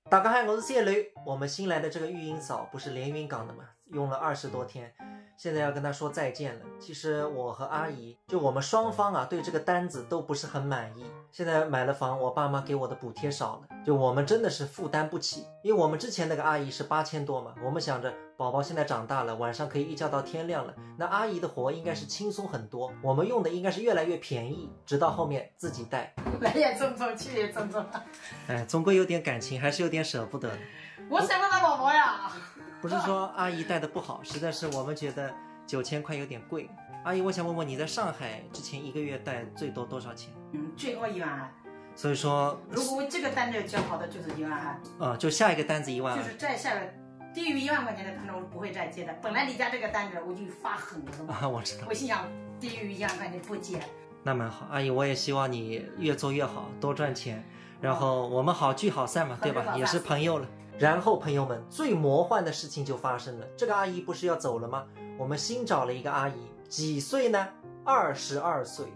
大家好，我是小刘。我们新来的这个育婴嫂不是连云港的嘛，用了20多天，现在要跟她说再见了。其实我和阿姨，就我们双方啊，对这个单子都不是很满意。现在买了房，我爸妈给我的补贴少了，就我们真的是负担不起。因为我们之前那个阿姨是8000多嘛，我们想着宝宝现在长大了，晚上可以一觉到天亮了，那阿姨的活应该是轻松很多，我们用的应该是越来越便宜，直到后面自己带。来也匆匆，去也匆匆。哎，总归有点感情，还是有点舍不得的。我舍不得宝宝呀。不是说阿姨带的不好，实在是我们觉得9000块有点贵。阿姨，我想问问你在上海之前1个月带最多多少钱？最多1万2。所以说，如果这个单子交好的就是1万2。就下一个单子1万2。就是再下来低于1万块钱的单子我不会再接的。本来你家这个单子我就发狠了啊，我知道。我心想低于1万块钱不接。那蛮好，阿姨，我也希望你越做越好，多赚钱，然后我们好聚好散嘛，对吧？也是朋友了。然后朋友们，最魔幻的事情就发生了，这个阿姨不是要走了吗？我们新找了一个阿姨，几岁呢？22岁。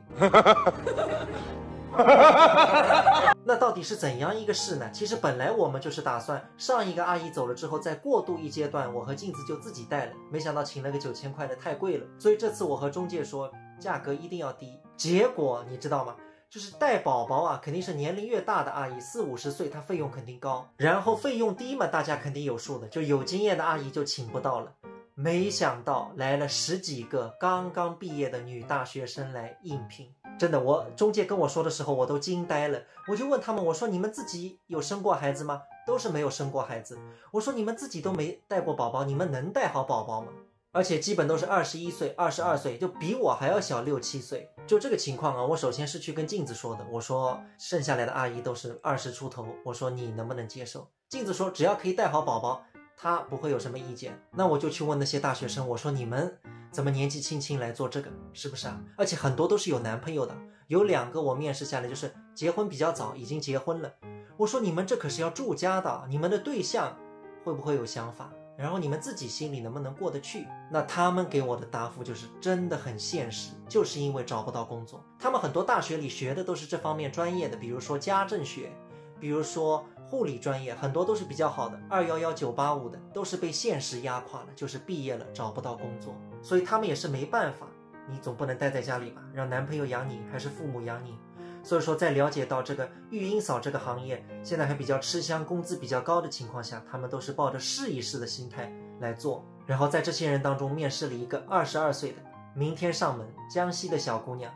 那到底是怎样一个事呢？其实本来我们就是打算上一个阿姨走了之后，再过渡一阶段，我和镜子就自己带了，没想到请了个9000块的，太贵了。所以这次我和中介说价格一定要低，结果你知道吗？就是带宝宝啊，肯定是年龄越大的阿姨，40、50岁，她费用肯定高，然后费用低嘛，大家肯定有数的，就有经验的阿姨就请不到了。没想到来了10几个刚刚毕业的女大学生来应聘，真的，我中介跟我说的时候我都惊呆了。我就问他们，我说你们自己有生过孩子吗？都是没有生过孩子。我说你们自己都没带过宝宝，你们能带好宝宝吗？而且基本都是21岁、22岁，就比我还要小6、7岁。就这个情况啊，我首先是去跟镜子说的，我说剩下来的阿姨都是20出头，我说你能不能接受？镜子说只要可以带好宝宝，他不会有什么意见。那我就去问那些大学生，我说你们怎么年纪轻轻来做这个，是不是啊？而且很多都是有男朋友的，有2个我面试下来就是结婚比较早，已经结婚了。我说你们这可是要住家的，你们的对象会不会有想法？然后你们自己心里能不能过得去？那他们给我的答复就是真的很现实，就是因为找不到工作。他们很多大学里学的都是这方面专业的，比如说家政学，比如说护理专业，很多都是比较好的211、985的，都是被现实压垮了，就是毕业了找不到工作，所以他们也是没办法。你总不能待在家里吧，让男朋友养你还是父母养你？所以说在了解到这个育婴嫂这个行业现在还比较吃香，工资比较高的情况下，他们都是抱着试一试的心态来做。然后在这些人当中面试了一个22岁的，明天上门，江西的小姑娘。